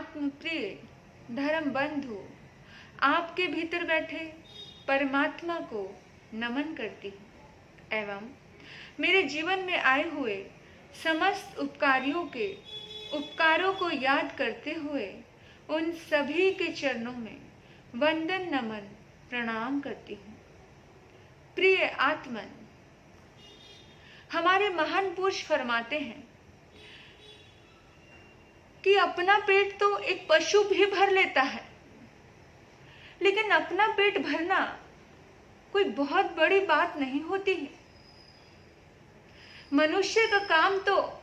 आत्म प्रिय धर्म बंधु, आपके भीतर बैठे परमात्मा को नमन करती हूँ एवं मेरे जीवन में आए हुए समस्त उपकारों को याद करते हुए उन सभी के चरणों में वंदन नमन प्रणाम करती हूँ। प्रिय आत्मन, हमारे महान पुरुष फरमाते हैं कि अपना पेट तो एक पशु भी भर लेता है, लेकिन अपना पेट भरना कोई बहुत बड़ी बात नहीं होती है। मनुष्य का काम तो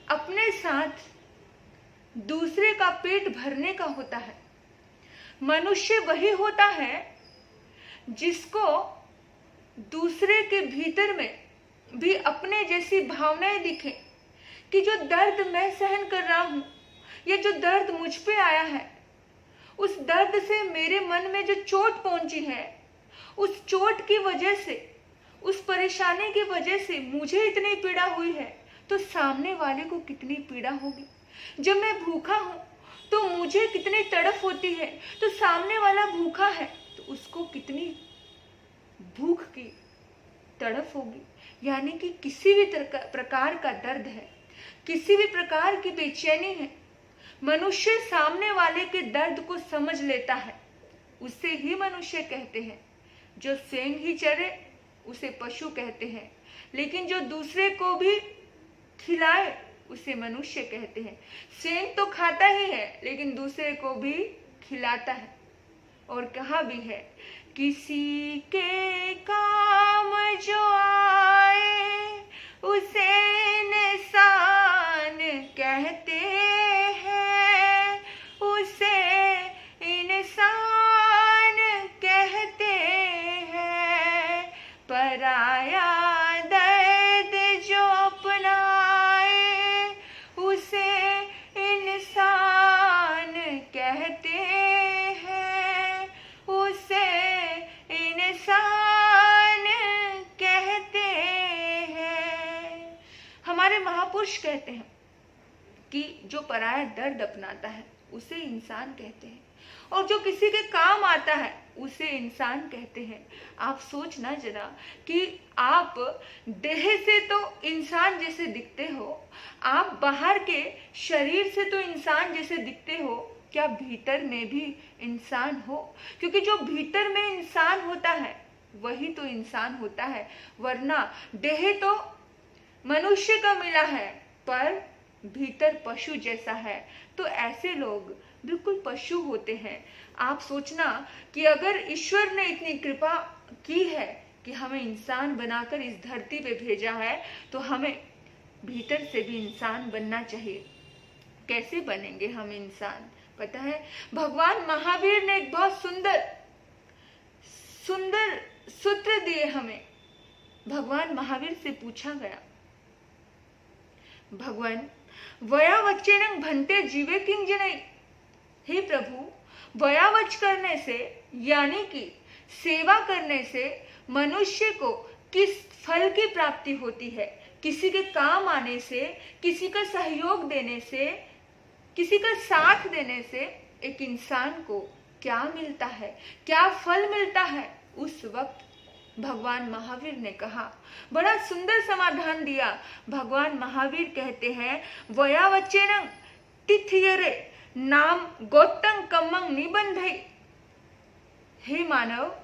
अपने साथ दूसरे का पेट भरने का होता है। मनुष्य वही होता है जिसको दूसरे के भीतर में भी अपने जैसी भावनाएं दिखे कि जो दर्द मैं सहन कर रहा हूं या जो दर्द मुझ पे आया है, उस दर्द से मेरे मन में जो चोट पहुंची है, उस चोट की वजह से, उस परेशानी की वजह से मुझे इतनी पीड़ा हुई है तो सामने वाले को कितनी पीड़ा होगी। जब मैं भूखा हूं तो मुझे कितनी तड़फ होती है, तो सामने वाला भूखा है तो उसको कितनी भूख की तड़फ होगी। यानी कि किसी भी प्रकार का दर्द है, किसी भी प्रकार की बेचैनी है, मनुष्य सामने वाले के दर्द को समझ लेता है। उसे ही मनुष्य कहते हैं। जो स्वयं ही चरे उसे पशु कहते हैं, लेकिन जो दूसरे को भी खिलाए उसे मनुष्य कहते हैं। स्वयं तो खाता ही है लेकिन दूसरे को भी खिलाता है। और कहा भी है, किसी के काम जो आए उसे इंसान कहते हैं, उसे इंसान कहते हैं। पराया दर्द जो अपनाए उसे इंसान कहते हैं, उसे इंसान कहते हैं। हमारे महापुरुष कहते हैं कि जो पराया दर्द अपनाता है उसे इंसान कहते हैं, और जो किसी के काम आता है उसे इंसान कहते हैं। आप सोचना जरा कि आप देह से तो इंसान जैसे दिखते हो, आप बाहर के शरीर से तो इंसान जैसे दिखते हो, क्या भीतर में भी इंसान हो? क्योंकि जो भीतर में इंसान होता है वही तो इंसान होता है, वरना देह तो मनुष्य का मिला है पर भीतर पशु जैसा है। तो ऐसे लोग बिल्कुल पशु होते हैं। आप सोचना कि अगर ईश्वर ने इतनी कृपा की है कि हमें इंसान बनाकर इस धरती पे भेजा है, तो हमें भीतर से भी इंसान बनना चाहिए। कैसे बनेंगे हम इंसान? पता है, भगवान महावीर ने एक बहुत सुंदर सुंदर सूत्र दिए हमें। भगवान महावीर से पूछा गया, भगवान वयावच्चेनं भन्ते जीवे किंजनई। हे प्रभु, वयावच करने से यानी कि सेवा करने से मनुष्य को किस फल की प्राप्ति होती है? किसी के काम आने से, किसी का सहयोग देने से, किसी का साथ देने से एक इंसान को क्या मिलता है, क्या फल मिलता है? उस वक्त भगवान महावीर ने कहा, बड़ा सुंदर समाधान दिया। भगवान महावीर कहते हैं, वयावच्चेनं तिथ्यरे नाम गोत्तं कम्मं निबंधई। हे मानव,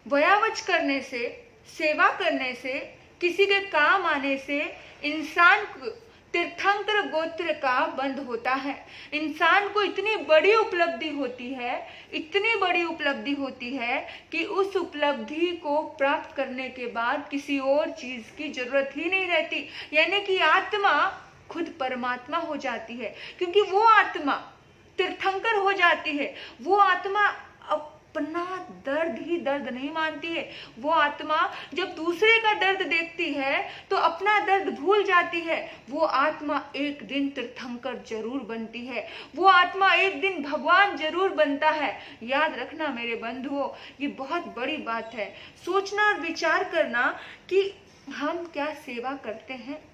वयावच करने से, सेवा करने से, किसी के काम आने से इंसान को तीर्थंकर गोत्र का बंध होता है। इंसान को इतनी बड़ी उपलब्धि होती है, इतनी बड़ी उपलब्धि होती है कि उस उपलब्धि को प्राप्त करने के बाद किसी और चीज की जरूरत ही नहीं रहती। यानी कि आत्मा खुद परमात्मा हो जाती है, क्योंकि वो आत्मा तीर्थंकर हो जाती है। वो आत्मा अपना दर्द ही दर्द नहीं मानती है। वो आत्मा जब दूसरे का दर्द देखती है तो अपना दर्द भूल जाती है। वो आत्मा एक दिन तीर्थंकर जरूर बनती है। वो आत्मा एक दिन भगवान जरूर बनता है। याद रखना मेरे बंधुओं, ये बहुत बड़ी बात है। सोचना और विचार करना कि हम क्या सेवा करते हैं।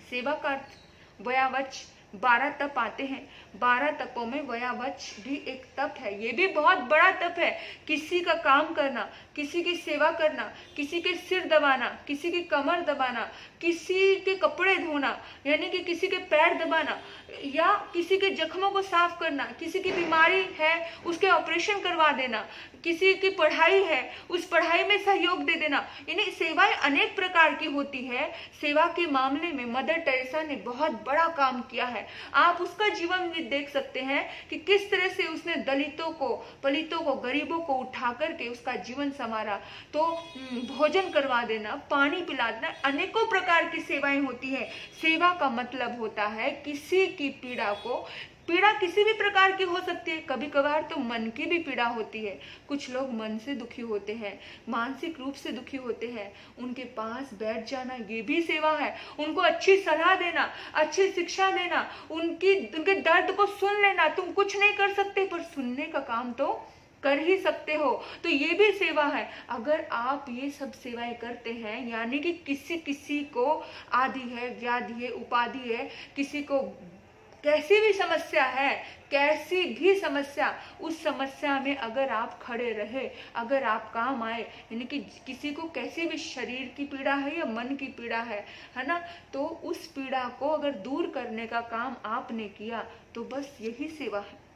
सेवा का अर्थ वयावच 12 तप आते हैं। 12 तपों में वयावच भी एक तप है। ये भी बहुत बड़ा तप है। किसी का काम करना, किसी की सेवा करना, किसी के सिर दबाना, किसी की कमर दबाना, किसी के कपड़े धोना, यानी कि किसी के पैर दबाना, या किसी के जख्मों को साफ करना, किसी की बीमारी है उसके ऑपरेशन करवा देना, किसी की पढ़ाई है उस पढ़ाई में सहयोग दे देना। यानी सेवाएं अनेक प्रकार की होती है। सेवा के मामले में मदर टेरेसा ने बहुत बड़ा काम किया है। आप उसका जीवन भी देख सकते हैं कि किस तरह से उसने दलितों को, पलितों को, गरीबों को उठा करके उसका जीवन संवारा। तो भोजन करवा देना, पानी पिला देना, अनेकों प्रकार की सेवाएं होती है। सेवा का मतलब होता है किसी की पीड़ा को, पीड़ा किसी भी प्रकार की हो सकती है। कभी कभार तो मन की भी पीड़ा होती है। कुछ लोग मन से दुखी होते हैं, मानसिक रूप से दुखी होते हैं, उनके पास बैठ जाना ये भी सेवा है। उनको अच्छी सलाह देना, अच्छी शिक्षा देना, उनके दर्द को सुन लेना। तुम कुछ नहीं कर सकते पर सुनने का काम तो कर ही सकते हो, तो ये भी सेवा है। अगर आप ये सब सेवाएं करते हैं, यानी कि किसी को आदि है, व्याधि है, उपाधि है, किसी को कैसी भी समस्या है, कैसी भी समस्या, उस समस्या में अगर आप खड़े रहे, अगर आप काम आए, यानी कि किसी को कैसी भी शरीर की पीड़ा है या मन की पीड़ा है ना, तो उस पीड़ा को अगर दूर करने का काम आपने किया तो बस यही सेवा है,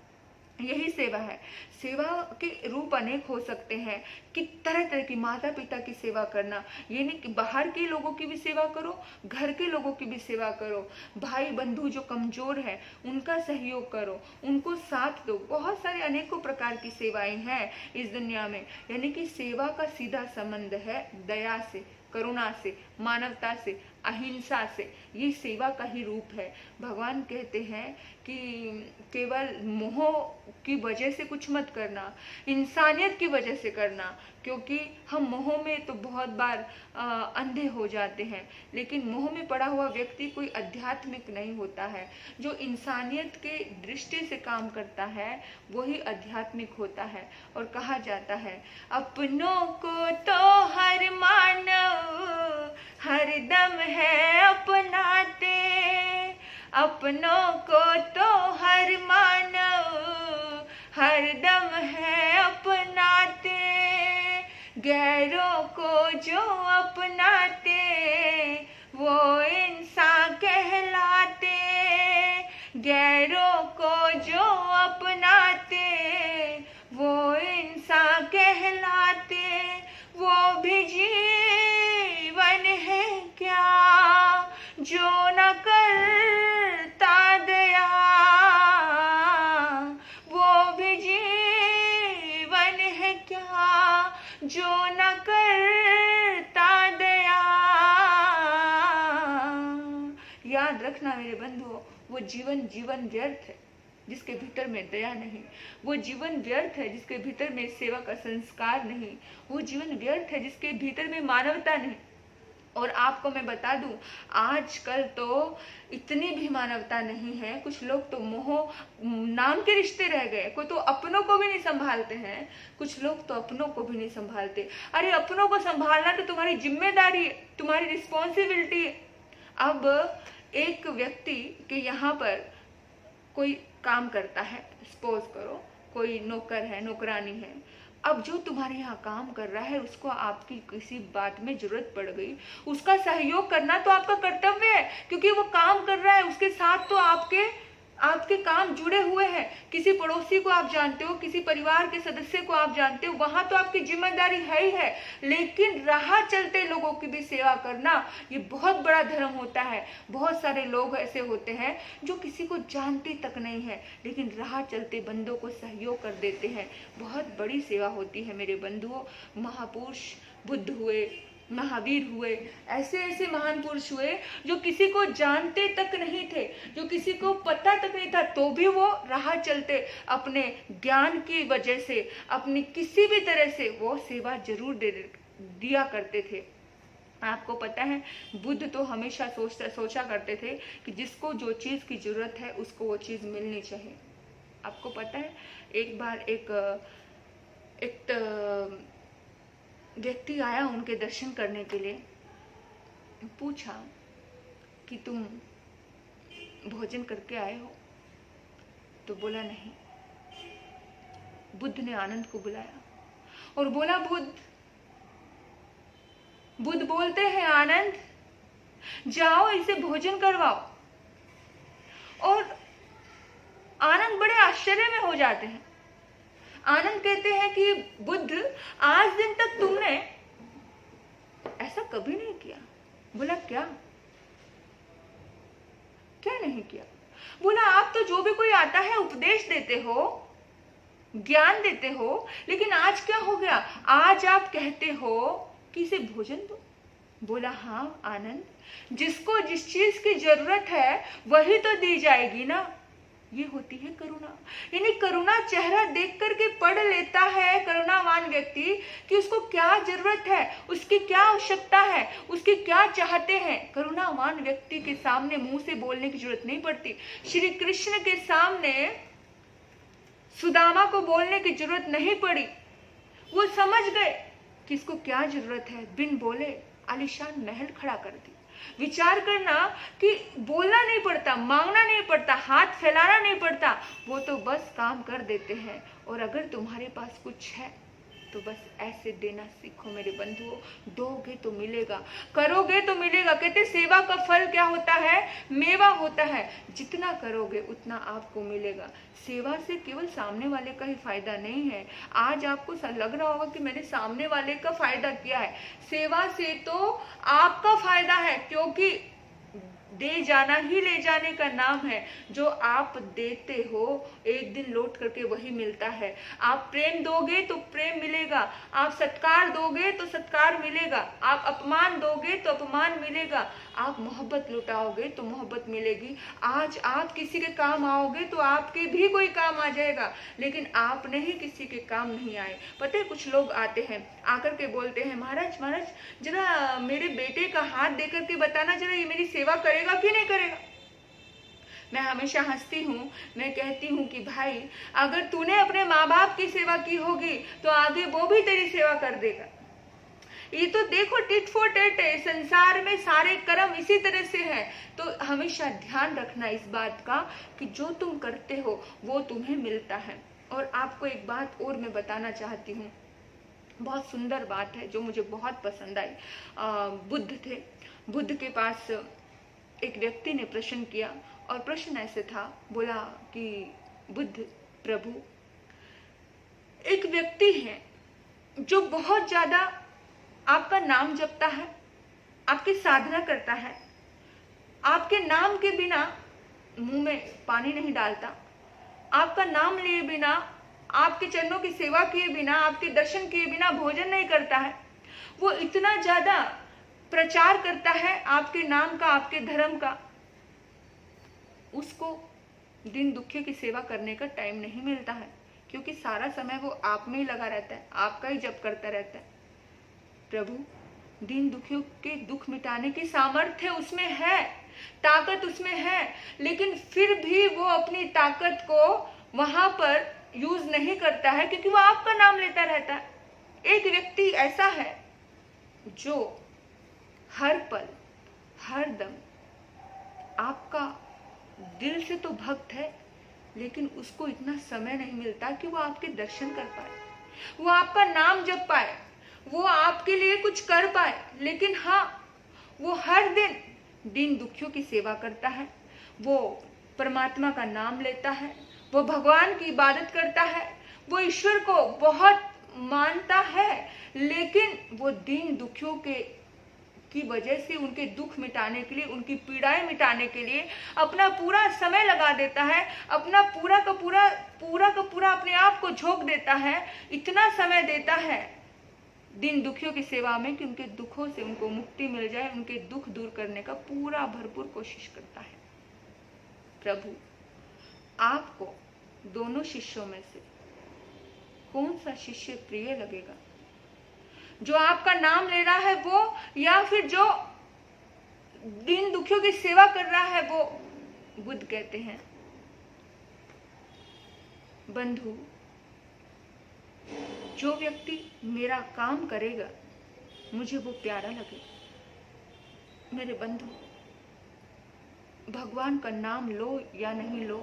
यही सेवा है। सेवा के रूप अनेक हो सकते हैं कि तरह तरह की, माता पिता की सेवा करना, ये नहीं कि बाहर के लोगों की भी सेवा करो, घर के लोगों की भी सेवा करो, भाई बंधु जो कमजोर है उनका सहयोग करो, उनको साथ दो। बहुत सारे अनेकों प्रकार की सेवाएं हैं इस दुनिया में। यानी कि सेवा का सीधा संबंध है दया से, करुणा से, मानवता से, अहिंसा से। ये सेवा का ही रूप है। भगवान कहते हैं कि केवल मोह की वजह से कुछ मत करना, इंसानियत की वजह से करना, क्योंकि हम मोह में तो बहुत बार अंधे हो जाते हैं। लेकिन मोह में पड़ा हुआ व्यक्ति कोई आध्यात्मिक नहीं होता है। जो इंसानियत के दृष्टि से काम करता है वही आध्यात्मिक होता है। और कहा जाता है, अपनों को तो हर मानव हरदम है अपनाते, अपनों को तो हर मानव हरदम है अपनाते, गैरों को जो अपनाते वो इंसान कहलाते, गैरों को जो अपनाते वो इंसान कहलाते। वो भी जीवन है क्या जो न करता दया, वो भी जीवन है क्या जो न करता दया। याद रखना मेरे बंधुओं, वो जीवन व्यर्थ है जिसके भीतर में दया नहीं। वो जीवन व्यर्थ है जिसके भीतर में सेवा का संस्कार नहीं। वो जीवन व्यर्थ है जिसके भीतर में मानवता नहीं। और आपको मैं बता दूं, आजकल तो इतनी भी मानवता नहीं है। कुछ लोग तो मोह नाम के रिश्ते रह गए। कोई तो अपनों को भी नहीं संभालते हैं, कुछ लोग तो अपनों को भी नहीं संभालते। अरे अपनों को संभालना तो तुम्हारी जिम्मेदारी है, तुम्हारी रिस्पॉन्सिबिलिटी है। अब एक व्यक्ति के यहाँ पर कोई काम करता है, सपोज करो कोई नौकर है, नौकरानी है। अब जो तुम्हारे यहाँ काम कर रहा है उसको आपकी किसी बात में जरूरत पड़ गई, उसका सहयोग करना तो आपका कर्तव्य है, क्योंकि वो काम कर रहा है, उसके साथ तो आपके काम जुड़े हुए हैं। किसी पड़ोसी को आप जानते हो, किसी परिवार के सदस्य को आप जानते हो, वहां तो आपकी जिम्मेदारी है ही है। लेकिन राह चलते लोगों की भी सेवा करना ये बहुत बड़ा धर्म होता है। बहुत सारे लोग ऐसे होते हैं जो किसी को जानते तक नहीं है, लेकिन राह चलते बंदों को सहयोग कर देते हैं। बहुत बड़ी सेवा होती है मेरे बंधुओं। महापुरुष बुद्ध हुए, महावीर हुए, ऐसे ऐसे महान पुरुष हुए जो किसी को जानते तक नहीं थे, जो किसी को पता तक नहीं था, तो भी वो राह चलते अपने ज्ञान की वजह से, अपनी किसी भी तरह से वो सेवा जरूर दिया करते थे। आपको पता है, बुद्ध तो हमेशा सोचा करते थे कि जिसको जो चीज़ की जरूरत है उसको वो चीज़ मिलनी चाहिए। आपको पता है, एक बार एक व्यक्ति आया उनके दर्शन करने के लिए। पूछा कि तुम भोजन करके आए हो? तो बोला नहीं। बुद्ध ने आनंद को बुलाया और बोला, बुद्ध बोलते हैं, आनंद जाओ इसे भोजन करवाओ। और आनंद बड़े आश्चर्य में हो जाते हैं। आनंद कहते हैं कि बुद्ध, आज दिन तक तुमने ऐसा कभी नहीं किया। बोला, क्या नहीं किया? बोला, आप तो जो भी कोई आता है उपदेश देते हो, ज्ञान देते हो, लेकिन आज क्या हो गया? आज आप कहते हो कि इसे भोजन दो। बोला, हाँ आनंद, जिसको जिस चीज की जरूरत है वही तो दी जाएगी ना। ये होती है करुणा। यानी करुणा चेहरा देख करके पढ़ लेता है करुणावान व्यक्ति कि उसको क्या जरूरत है, उसकी क्या आवश्यकता है, उसकी क्या चाहते हैं। करुणावान व्यक्ति के सामने मुंह से बोलने की जरूरत नहीं पड़ती। श्री कृष्ण के सामने सुदामा को बोलने की जरूरत नहीं पड़ी। वो समझ गए कि इसको क्या जरूरत है, बिन बोले आलीशान महल खड़ा कर दी। विचार करना कि बोलना नहीं पड़ता, मांगना नहीं पड़ता, हाथ फैलाना नहीं पड़ता, वो तो बस काम कर देते हैं। और अगर तुम्हारे पास कुछ है तो बस ऐसे देना सीखो मेरे बंधुओं। दोगे तो मिलेगा, करोगे तो मिलेगा। कहते सेवा का फल क्या होता है? मेवा होता है। जितना करोगे उतना आपको मिलेगा। सेवा से केवल सामने वाले का ही फायदा नहीं है। आज आपको लग रहा होगा कि मैंने सामने वाले का फायदा किया है। सेवा से तो आपका फायदा है, क्योंकि दे जाना ही ले जाने का नाम है। जो आप देते हो एक दिन लौट करके वही मिलता है। आप प्रेम दोगे तो प्रेम मिलेगा, आप सत्कार दोगे तो सत्कार मिलेगा, आप अपमान दोगे तो अपमान मिलेगा, आप मोहब्बत लुटाओगे तो मोहब्बत मिलेगी। आज आप किसी के काम आओगे तो आपके भी कोई काम आ जाएगा, लेकिन आपने ही किसी के काम नहीं आए। पता है, कुछ लोग आते हैं, आकर के बोलते हैं, महाराज जरा मेरे बेटे का हाथ देकर के बताना, जरा ये मेरी सेवा करेगा कि नहीं करेगा। मैं हमेशा हंसती हूँ, मैं कहती हूँ कि भाई अगर तूने अपने माँ बाप की सेवा की होगी तो आगे वो भी तेरी सेवा कर देगा। ये तो देखो टिट फॉर टेट है, संसार में सारे कर्म इसी तरह से है। तो हमेशा ध्यान रखना इस बात का कि जो तुम करते हो वो तुम्हें मिलता है। और आपको एक बात और मैं बताना चाहती हूँ, बहुत सुंदर बात है जो मुझे बहुत पसंद आई। बुद्ध थे, बुद्ध के पास एक व्यक्ति ने प्रश्न किया और प्रश्न ऐसे था, बोला कि बुद्ध प्रभु, एक व्यक्ति है जो बहुत ज्यादा आपका नाम जपता है, आपकी साधना करता है, आपके नाम के बिना मुंह में पानी नहीं डालता, आपका नाम लिए बिना, आपके चरणों की सेवा किए बिना, आपके दर्शन किए बिना भोजन नहीं करता है। वो इतना ज्यादा प्रचार करता है आपके नाम का, आपके धर्म का, उसको दिन दुखियों की सेवा करने का टाइम नहीं मिलता है, क्योंकि सारा समय वो आप में ही लगा रहता है, आपका ही जप करता रहता है। प्रभु, दिन दुखियों के दुख मिटाने की सामर्थ्य उसमें है, ताकत उसमें है, लेकिन फिर भी वो अपनी ताकत को वहां पर यूज नहीं करता है, क्योंकि वो आपका नाम लेता रहता है। एक व्यक्ति ऐसा है जो हर पल हर दम आपका दिल से तो भक्त है, लेकिन उसको इतना समय नहीं मिलता कि वो आपके दर्शन कर पाए, वो आपका नाम जप पाए, वो आपके लिए कुछ कर पाए। लेकिन हाँ, वो हर दिन दुखियों की सेवा करता है, वो परमात्मा का नाम लेता है, वो भगवान की इबादत करता है, वो ईश्वर को बहुत मानता है, लेकिन वो दीन दुखियों की वजह से उनके दुख मिटाने के लिए, उनकी पीड़ाएं मिटाने के लिए अपना पूरा समय लगा देता है, अपना पूरा का पूरा अपने आप को झोंक देता है, इतना समय देता है दिन दुखियों की सेवा में कि उनके दुखों से उनको मुक्ति मिल जाए, उनके दुख दूर करने का पूरा भरपूर कोशिश करता है। प्रभु, आपको दोनों शिष्यों में से कौन सा शिष्य प्रिय लगेगा? जो आपका नाम ले रहा है वो, या फिर जो दिन दुखियों की सेवा कर रहा है वो? बुद्ध कहते हैं, बंधु, जो व्यक्ति मेरा काम करेगा मुझे वो प्यारा लगेगा। मेरे बंधु, भगवान का नाम लो या नहीं लो,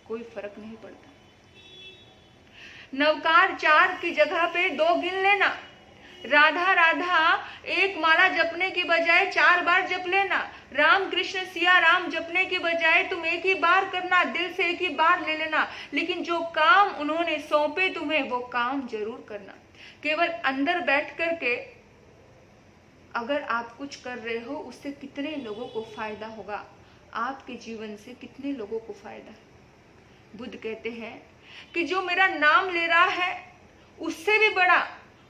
कोई फर्क नहीं पड़ता। नवकार 4 की जगह पे 2 गिन लेना। राधा राधा एक माला जपने की बजाय 4 बार जप लेना। राम कृष्ण सिया राम जपने की बजाय तुम एक ही बार करना, दिल से एक ही बार ले लेना। लेकिन जो काम उन्होंने सौंपे तुम्हें, वो काम जरूर करना। केवल अंदर बैठ करके अगर आप कुछ कर रहे हो, उससे कितने लोगों को फायदा होगा, आपके जीवन से कितने लोगों को फायदा है। बुद्ध कहते हैं कि जो मेरा नाम ले रहा है, उससे भी बड़ा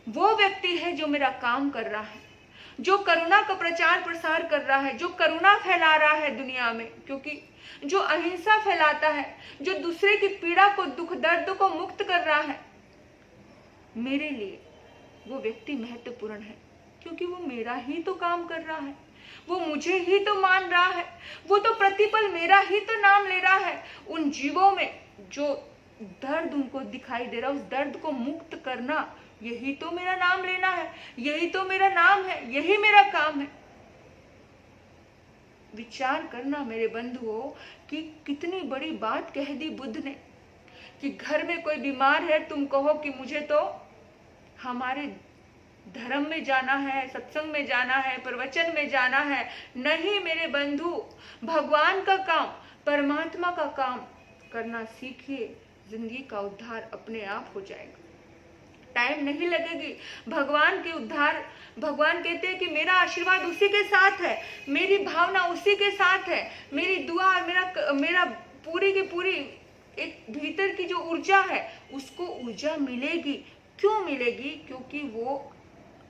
वो व्यक्ति है जो मेरा काम कर रहा है, जो करुणा का प्रचार प्रसार कर रहा है, जो करुणा फैला रहा है दुनिया में। क्योंकि जो अहिंसा फैलाता है, जो दूसरे की पीड़ा को, दुख दर्द को मुक्त कर रहा है, मेरे लिए वो व्यक्ति महत्वपूर्ण है। क्योंकि वो मेरा ही तो काम कर रहा है, वो मुझे ही तो मान रहा है, वो तो प्रतिपल मेरा ही तो नाम ले रहा है। उन जीवों में जो दर्द उनको दिखाई दे रहा है, उस दर्द को मुक्त करना, यही तो मेरा नाम लेना है, यही तो मेरा नाम है, यही मेरा काम है। विचार करना मेरे बंधुओं कि कितनी बड़ी बात कह दी बुद्ध ने कि घर में कोई बीमार है, तुम कहो कि मुझे तो हमारे धर्म में जाना है, सत्संग में जाना है, प्रवचन में जाना है। नहीं मेरे बंधु, भगवान का काम, परमात्मा का काम करना सीखिए, जिंदगी का उद्धार अपने आप हो जाएगा। टाइम नहीं लगेगी भगवान के उद्धार। भगवान कहते हैं कि मेरा आशीर्वाद उसी के साथ है, मेरी भावना उसी के साथ है, मेरी दुआ, मेरा पूरी की पूरी एक भीतर की जो ऊर्जा है, उसको ऊर्जा मिलेगी। क्यों मिलेगी? क्योंकि वो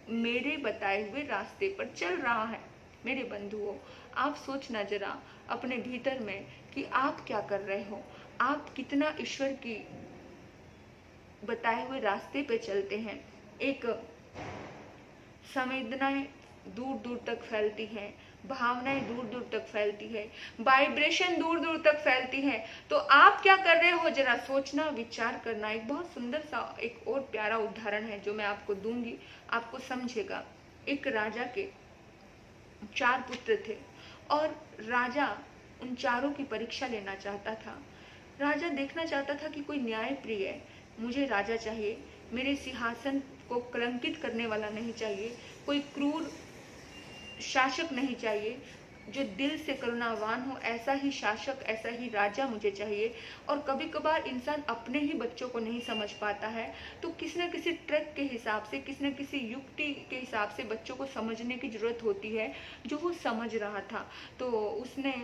मेरे बताए हुए रास्ते पर चल रहा है। मेरे बंधुओं, आप सोचना जरा अपने भीतर में कि आप क्या कर रहे हो, आप कितना ईश्वर की बताए हुए रास्ते पे चलते हैं। एक संवेदनाएं दूर दूर तक फैलती हैं, भावनाएं दूर दूर तक फैलती है, वाइब्रेशन दूर दूर तक फैलती है। तो आप क्या कर रहे हो, जरा सोचना, विचार करना। एक बहुत सुंदर सा एक और प्यारा उदाहरण है जो मैं आपको दूंगी, आपको समझेगा। एक राजा के 4 पुत्र थे और राजा उन चारों की परीक्षा लेना चाहता था। राजा देखना चाहता था कि कोई न्याय प्रिय है, मुझे राजा चाहिए, मेरे सिंहासन को कलंकित करने वाला नहीं चाहिए, कोई क्रूर शासक नहीं चाहिए, जो दिल से करुणावान हो, ऐसा ही शासक, ऐसा ही राजा मुझे चाहिए। और कभी कभार इंसान अपने ही बच्चों को नहीं समझ पाता है, तो किसी न किसी ट्रिक के हिसाब से, किसी न किसी युक्ति के हिसाब से बच्चों को समझने की जरूरत होती है, जो वो समझ रहा था। तो उसने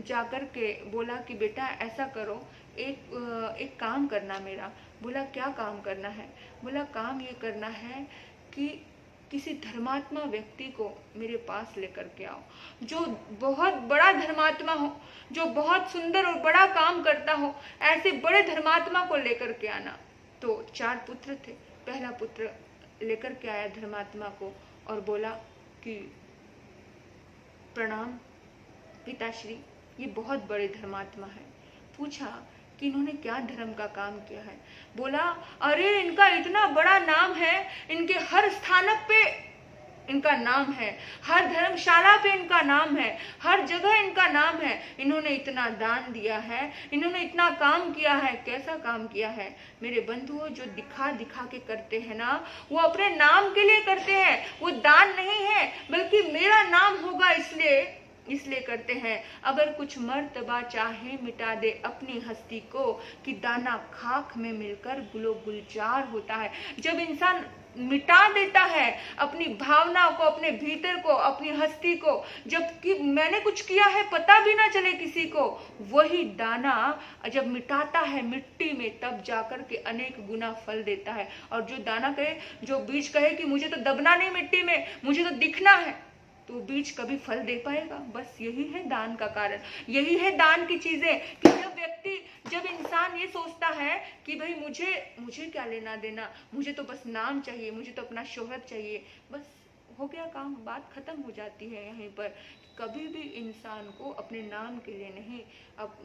जाकर के बोला कि बेटा ऐसा करो, एक काम करना मेरा। बोला क्या काम करना है? बोला काम ये करना है कि किसी धर्मात्मा व्यक्ति को मेरे पास लेकर के आओ, जो बहुत बड़ा धर्मात्मा हो, जो बहुत सुंदर और बड़ा काम करता हो, ऐसे बड़े धर्मात्मा को लेकर के आना। तो 4 पुत्र थे, पहला पुत्र लेकर के आया धर्मात्मा को और बोला कि प्रणाम पिताश्री, ये बहुत बड़े धर्मात्मा है। पूछा कि इन्होंने क्या धर्म का काम किया है? बोला अरे इनका इतना बड़ा नाम है, इनके हर स्थानक पे इनका नाम है, हर धर्मशाला पे इनका नाम है, हर जगह इनका नाम है, इन्होंने इतना दान दिया है, इन्होंने इतना काम किया है। कैसा काम किया है? मेरे बंधुओं, जो दिखा दिखा के करते हैं ना, वो अपने नाम के लिए करते हैं, वो दान नहीं है, बल्कि मेरा नाम होगा इसलिए करते हैं। अगर कुछ मर्तबा चाहे मिटा दे अपनी हस्ती को, कि दाना खाक में मिलकर गुलो गुलजार होता है। जब इंसान मिटा देता है अपनी भावना को, अपने भीतर को, अपनी हस्ती को, जबकि मैंने कुछ किया है पता भी ना चले किसी को, वही दाना जब मिटाता है मिट्टी में, तब जाकर के अनेक गुना फल देता है। और जो दाना कहे, जो बीज कहे कि मुझे तो दबना नहीं मिट्टी में, मुझे तो दिखना है, तो बीज कभी फल दे पाएगा? बस यही है दान का कारण, यही है दान की चीजें, कि जब इंसान ये सोचता है कि भाई मुझे क्या लेना देना, मुझे तो बस नाम चाहिए, मुझे तो अपना शोहरत चाहिए, बस हो गया काम, बात खत्म हो जाती है यहीं पर। कभी भी इंसान को अपने नाम के लिए नहीं, अब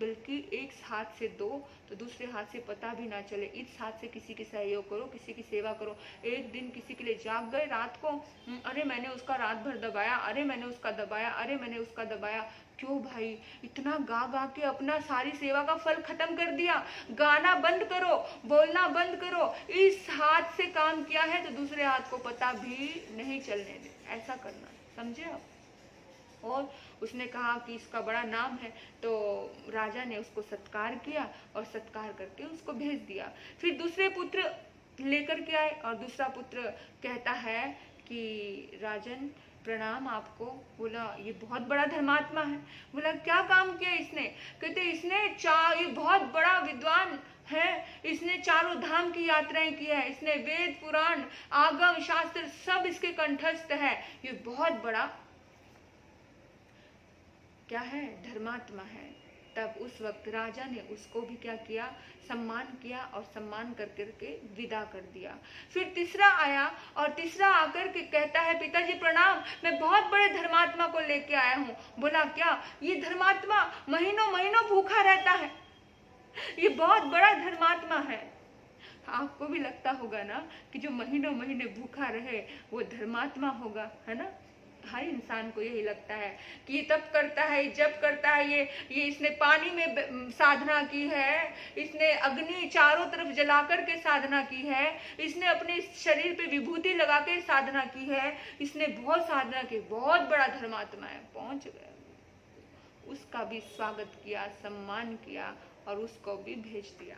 बल्कि एक हाथ से दो तो दूसरे हाथ से पता भी ना चले, इस हाथ से किसी की सहयोग करो, किसी की सेवा करो। एक दिन किसी के लिए जाग गए रात को, अरे मैंने उसका रात भर दबाया, अरे मैंने उसका दबाया, अरे मैंने उसका दबाया। क्यों भाई, इतना गा गा के अपना सारी सेवा का फल खत्म कर दिया। गाना बंद करो, बोलना बंद करो, इस हाथ से काम किया है तो दूसरे हाथ को पता भी नहीं चलने दे, ऐसा करना, समझे आप। और उसने कहा कि इसका बड़ा नाम है, तो राजा ने उसको सत्कार किया और सत्कार करके उसको भेज दिया। फिर दूसरे पुत्र लेकर के आए और दूसरा पुत्र कहता है कि राजन प्रणाम आपको। बोला ये बहुत बड़ा धर्मात्मा है। बोला क्या काम किया इसने? कहते इसने ये बहुत बड़ा विद्वान है, इसने चारों धाम की यात्राएं की है, इसने वेद पुराण आगम शास्त्र सब इसके कंठस्थ है, ये बहुत बड़ा क्या है, धर्मात्मा है। तब उस वक्त राजा ने उसको भी क्या किया, सम्मान किया और सम्मान कर करके विदा कर दिया। फिर तीसरा आया और तीसरा आकर के कहता है पिताजी प्रणाम, मैं बहुत बड़े धर्मात्मा को लेके आया हूँ। बोला क्या? ये धर्मात्मा महीनों महीनों भूखा रहता है, ये बहुत बड़ा धर्मात्मा है। आपको भी लगता होगा ना कि जो महीनों महीने भूखा रहे वो धर्मात्मा होगा, है ना। हर इंसान को यही लगता है कि ये तप करता है, जप करता है, ये इसने पानी में साधना की है, इसने अग्नि चारों तरफ जलाकर के साधना की है, इसने अपने शरीर पे विभूति लगा के साधना की है, इसने बहुत साधना की, बहुत बड़ा धर्मात्मा है। पहुंच गए, उसका भी स्वागत किया, सम्मान किया और उसको भी भेज दिया।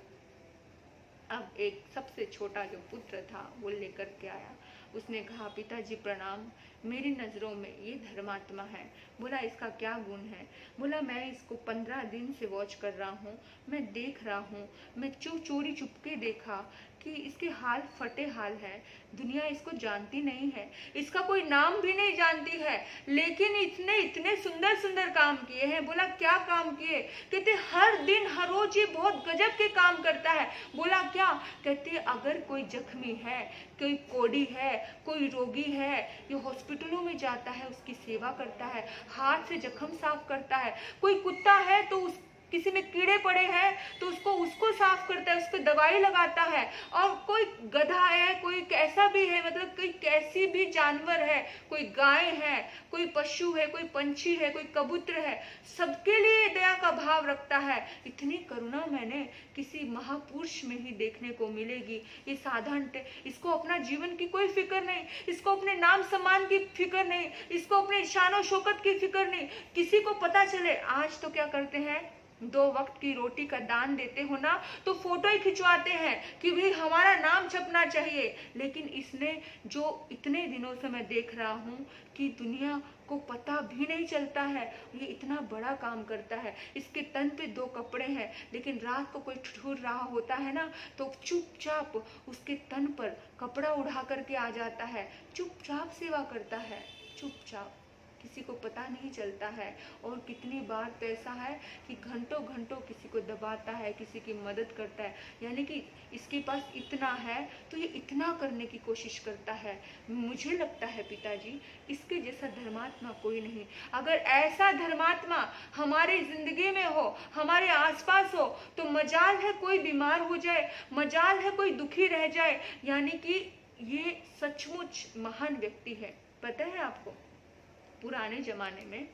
अब एक सबसे छोटा जो पुत्र था वो लेकर के आया। उसने कहा पिताजी प्रणाम, मेरी नज़रों में ये धर्मात्मा है। बोला इसका क्या गुण है? बोला मैं इसको 15 दिन से वॉच कर रहा हूँ, मैं देख रहा हूँ, मैं चोरी चुपके देखा कि इसके हाल फटे हाल है, दुनिया इसको जानती नहीं है, इसका कोई नाम भी नहीं जानती है, लेकिन इसने इतने सुंदर सुंदर काम किए हैं। बोला क्या काम किए? कहते हर दिन हर रोज ये बहुत गजब के काम करता है। बोला क्या? कहते अगर कोई जख्मी है, कोई कोढ़ी है, कोई रोगी है, ये हॉस्पिटलों में जाता है, उसकी सेवा करता है, हाथ से जख्म साफ करता है। कोई कुत्ता है तो उस किसी में कीड़े पड़े हैं तो उसको साफ करता है, उसको दवाई लगाता है। और कोई गधा है, कोई कैसा भी है, मतलब कोई कैसी भी जानवर है, कोई गाय है, कोई पशु है, कोई पंछी है, कोई कबूतर है, सबके लिए दया का भाव रखता है। इतनी करुणा मैंने किसी महापुरुष में ही देखने को मिलेगी। ये साधारण, इसको अपना जीवन की कोई फिक्र नहीं, इसको अपने नाम सम्मान की फिक्र नहीं, इसको अपने शानो शौकत की फिक्र नहीं। किसी को पता चले, आज तो क्या करते हैं, 2 वक्त की रोटी का दान देते हो ना तो फोटो ही खिंचवाते हैं कि भाई हमारा नाम छपना चाहिए। लेकिन इसने जो इतने दिनों से मैं देख रहा हूँ कि दुनिया को पता भी नहीं चलता है, ये इतना बड़ा काम करता है। इसके तन पे 2 कपड़े हैं, लेकिन रात को कोई ठुर रहा होता है ना तो चुपचाप उसके तन पर कपड़ा उड़ा करके आ जाता है, चुपचाप सेवा करता है, चुपचाप, किसी को पता नहीं चलता है। और कितनी बार तो ऐसा है कि घंटों घंटों किसी को दबाता है, किसी की मदद करता है, यानी कि इसके पास इतना है तो ये इतना करने की कोशिश करता है। मुझे लगता है पिताजी इसके जैसा धर्मात्मा कोई नहीं। अगर ऐसा धर्मात्मा हमारी जिंदगी में हो, हमारे आसपास हो, तो मजाल है कोई बीमार हो जाए, मजाल है कोई दुखी रह जाए, यानी कि ये सचमुच महान व्यक्ति है। पता है आपको, पुराने जमाने में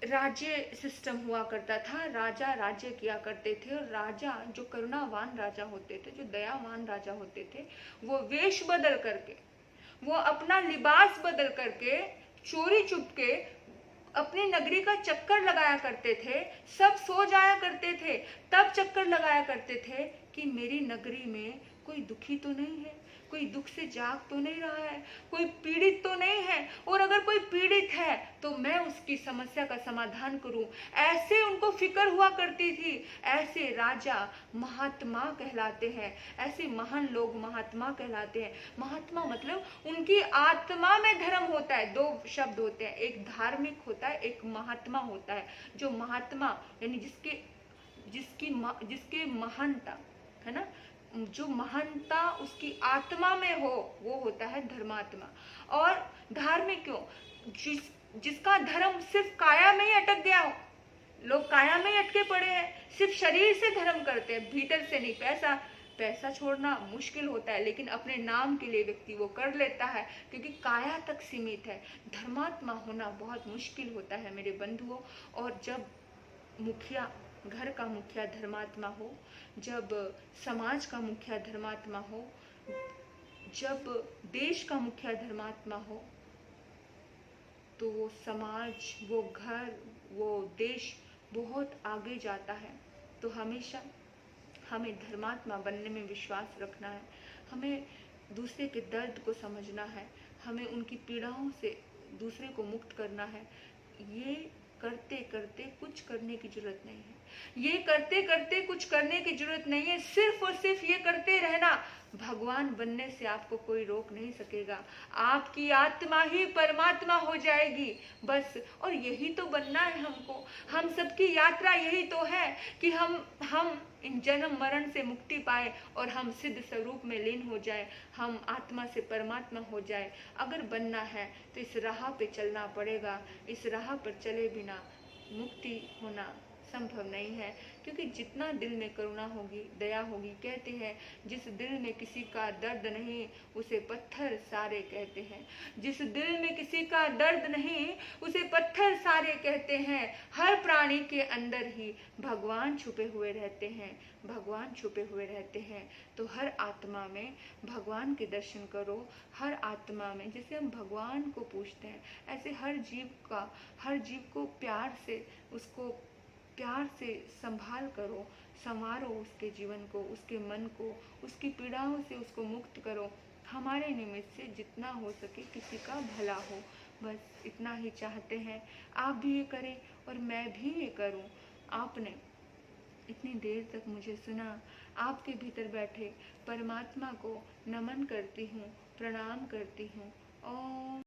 राज्य सिस्टम हुआ करता था, राजा राज्य किया करते थे, और राजा जो करुणावान राजा होते थे, जो दयावान राजा होते थे, वो वेश बदल करके, वो अपना लिबास बदल करके चोरी चुपके अपनी नगरी का चक्कर लगाया करते थे। सब सो जाया करते थे, तब चक्कर लगाया करते थे कि मेरी नगरी में कोई दुखी तो नहीं है, कोई दुख से जाग तो नहीं रहा है, कोई पीड़ित तो नहीं है, और अगर कोई पीड़ित है तो मैं उसकी समस्या का समाधान करूं। ऐसे उनको फिक्र हुआ करती थी। ऐसे राजा महात्मा कहलाते हैं, ऐसे महान लोग महात्मा कहलाते हैं। महात्मा मतलब उनकी आत्मा में धर्म होता है। 2 शब्द होते हैं, एक धार्मिक होता है, एक महात्मा होता है। जो महात्मा यानी जिसके महानता है ना, जो महानता उसकी आत्मा में हो, वो होता है धर्मात्मा। और धार्मिक क्यों? जिसका धर्म सिर्फ काया में ही अटक गया हो। लोग काया में ही अटके पड़े हैं, सिर्फ शरीर से धर्म करते हैं, भीतर से नहीं। पैसा छोड़ना मुश्किल होता है, लेकिन अपने नाम के लिए व्यक्ति वो कर लेता है, क्योंकि काया तक सीमित है। धर्मात्मा होना बहुत मुश्किल होता है मेरे बंधुओं। और जब मुखिया, घर का मुखिया धर्मात्मा हो, जब समाज का मुखिया धर्मात्मा हो, जब देश का मुखिया धर्मात्मा हो, तो वो समाज, वो घर, वो देश बहुत आगे जाता है। तो हमेशा हमें धर्मात्मा बनने में विश्वास रखना है। हमें दूसरे के दर्द को समझना है, हमें उनकी पीड़ाओं से दूसरे को मुक्त करना है। ये करते करते कुछ करने की जरूरत नहीं है, ये करते करते कुछ करने की जरूरत नहीं है। सिर्फ और सिर्फ ये करते रहना। भगवान बनने से आपको कोई रोक नहीं सकेगा। आपकी आत्मा ही परमात्मा हो जाएगी बस। और यही तो बनना है हमको। हम सबकी यात्रा यही तो है कि हम इन जन्म मरण से मुक्ति पाए और हम सिद्ध स्वरूप में लीन हो जाए, हम आत्मा से परमात्मा हो जाए। अगर बनना है तो इस राह पे चलना पड़ेगा। इस राह पर चले बिना मुक्ति होना संभव नहीं है, क्योंकि जितना दिल में करुणा होगी, दया होगी, कहते हैं जिस दिल में किसी का दर्द नहीं उसे पत्थर सारे कहते हैं। जिस दिल में किसी का दर्द नहीं उसे पत्थर सारे कहते हैं। हर प्राणी के अंदर ही भगवान छुपे हुए रहते हैं, भगवान छुपे हुए रहते हैं। तो हर आत्मा में भगवान के दर्शन करो। हर आत्मा में, जैसे हम भगवान को पूछते हैं, ऐसे हर जीव को प्यार से, उसको प्यार से संभाल करो, संवारो उसके जीवन को, उसके मन को, उसकी पीड़ाओं से उसको मुक्त करो। हमारे निमित्त से जितना हो सके किसी का भला हो, बस इतना ही चाहते हैं। आप भी ये करें और मैं भी ये करूं। आपने इतनी देर तक मुझे सुना, आपके भीतर बैठे परमात्मा को नमन करती हूँ, प्रणाम करती हूँ। ओम।